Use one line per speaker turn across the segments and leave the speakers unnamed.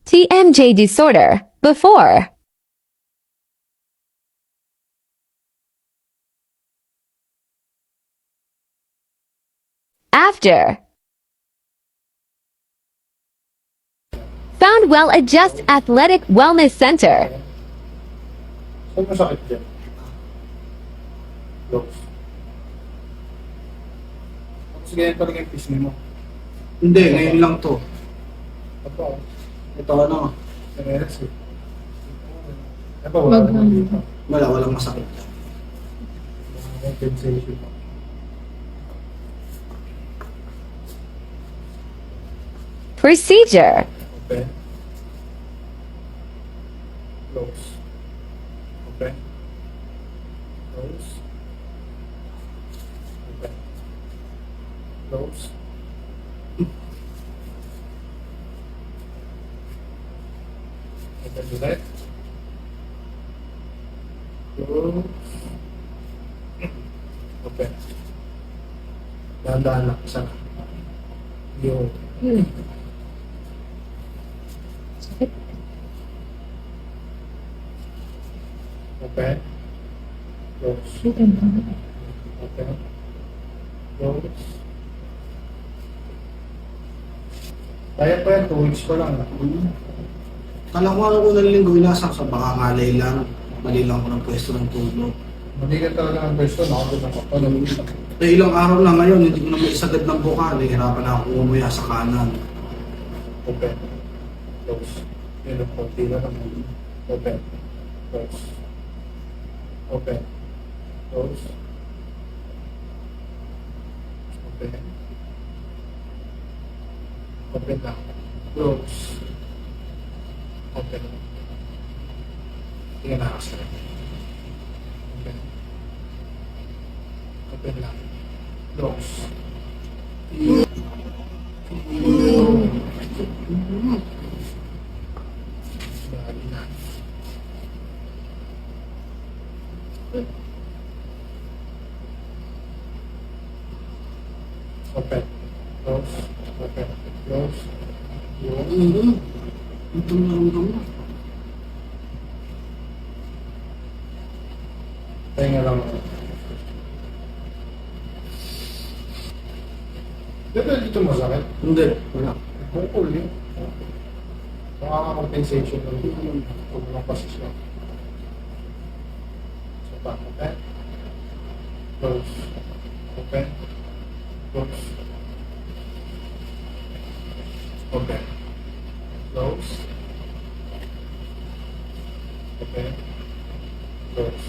TMJ disorder, before. After. Found Well-Adjust Athletic Wellness Center.
Saan masakit dyan? Close. Tapos ganyan talaga yung pisngi mo.
Hindi, ngayon lang to.
Ito,
Ito ano,
NRS eh. Ito, wala naman dito.
walang masakit.
Wala compensation.
Procedure.
Open. Close. Open. Close. Open. Close. Open ulit. Close. Open. Dahan-dahan lang. Isa na. Yung open. Close. Open. Close. Kaya pa yan, 2 weeks pa lang.
Kala ko ano unang linggo inasak sa baka ngalay lang. Mali lang ko ng pwesto ng tulog.
Mali ka talaga ng person, nakapit ng kapal.
Eh ilang araw na ngayon, hindi ko na may isagad ng buka. Nahihirapan na ako umuya sa kanan.
Open. Close. Yun ang konti na naman. Open. Close. Open. Close. Open. Open lang. Close. Open. Tingnan na kasi. Open. Open lang. Close. Dali na. Open. Close. Open. Close. Yun.
Ito na ramdam mo.
Pahinga lang. Dito dito masakit.
Hindi, wala.
Bukol yun. Makaka-compensation lang dito. Huwag mo pasisyon. So, open. Close. Open. Close. Open. Close. Open. Close.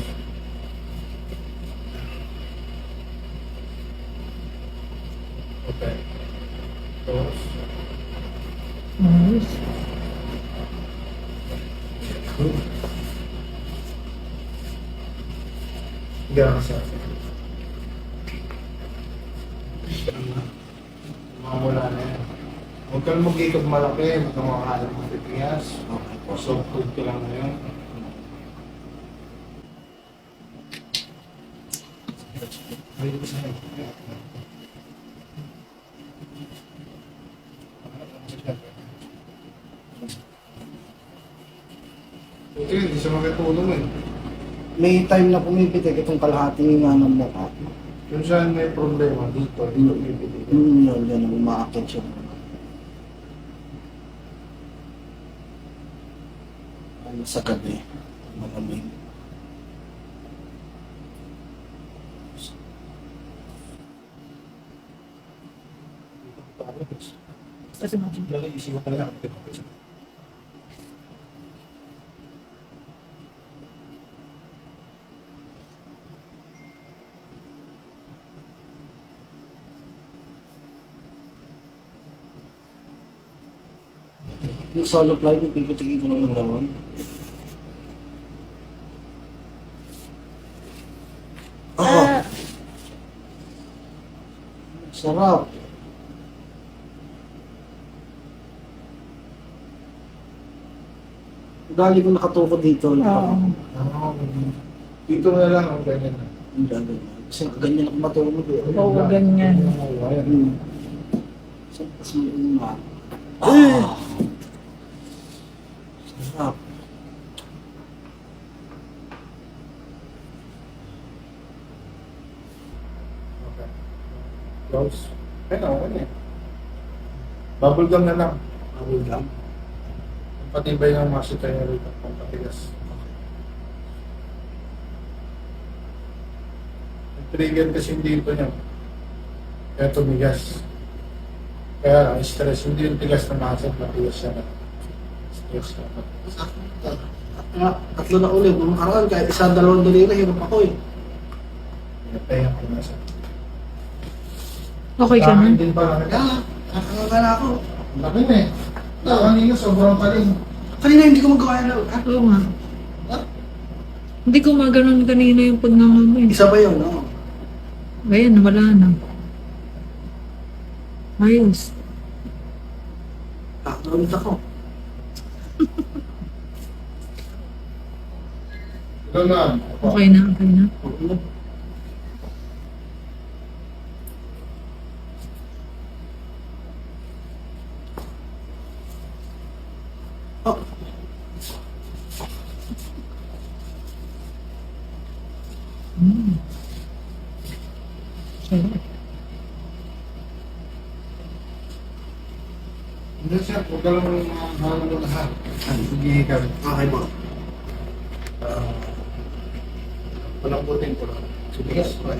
Open. Close. Gano'n sa akin. Mawala na yan. Huwag kang mag-ikot malaki, huwag kang makakalang matitigas.
Okay po.
So, food ka lang ngayon. Ay, ito sa'yo. Buti, hindi siya makatulong eh.
May time na pumipitik itong kalahati nga ng mukha.
Kung saan may problema dito, dito bibili.
Yan ang umaakit siya. Ano sa gabi, malamig.
Kasi lagi isiwan talaga ako dito.
Yung solo flight, pipitikin ko naman naman. Sarap. Dali ko nakatukod dito.
Dito na lang ang ganyan na.
Kasi ganyan ako matulog eh.
Oo, ganyan.
Saan kasi yung Sarap.
Okay. Close. Ayun, okay na eh. Bubble gum na lang.
Bubble gum.
Ang patibay ng muscle tayo rito. Ang patigas. Ang trigger kasi dito niya. Kaya tumigas. Kaya ang stress, hindi yung tigas na muscle, matigas siya na. Stress na.
Tatlo na ulit. Nung nakaraan, kahit isa, dalawang daliri, hirap ako eh.
Kaya ko na siya.
Okay ka na?
Din pa lang.
Kaya, nakakagala ako.
Laki na eh. Kanina sobrang paling.
Kanina hindi ko magawa yan.
Oo nga. Hindi ko maganon kanina yung pagngangamoy.
Isa ba yun, no?
Ayan, wala na. Ayos.
Ulit ako.
Ito na.
Okay na, okay na.
Ulit. Oh.
Sarap.
Hindi siya. Huwag ka lang mahal mo lahat. Sige ka.
Okay po.
Walang puting ko lang. Sige.
Okay.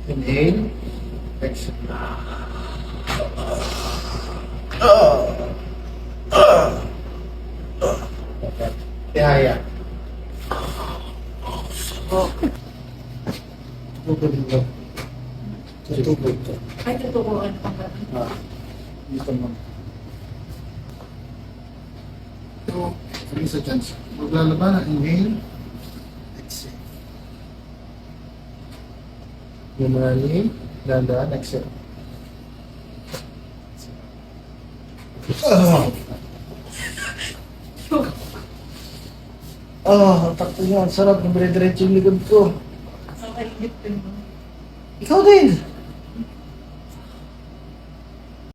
Inhale. Exhale. Okay. Tihaya. Tubig mo. Tubig ko.
Ay, tuturuan pa ka.
Dito mo. So, sabi sa chance. Maglalaban na. Inhale. Exhale. Yung mga inhale. Dandaan. Exhale.
Takto yan. Sarap. Nabire-diretso yung likod ko.
Okay,
Ikaw din.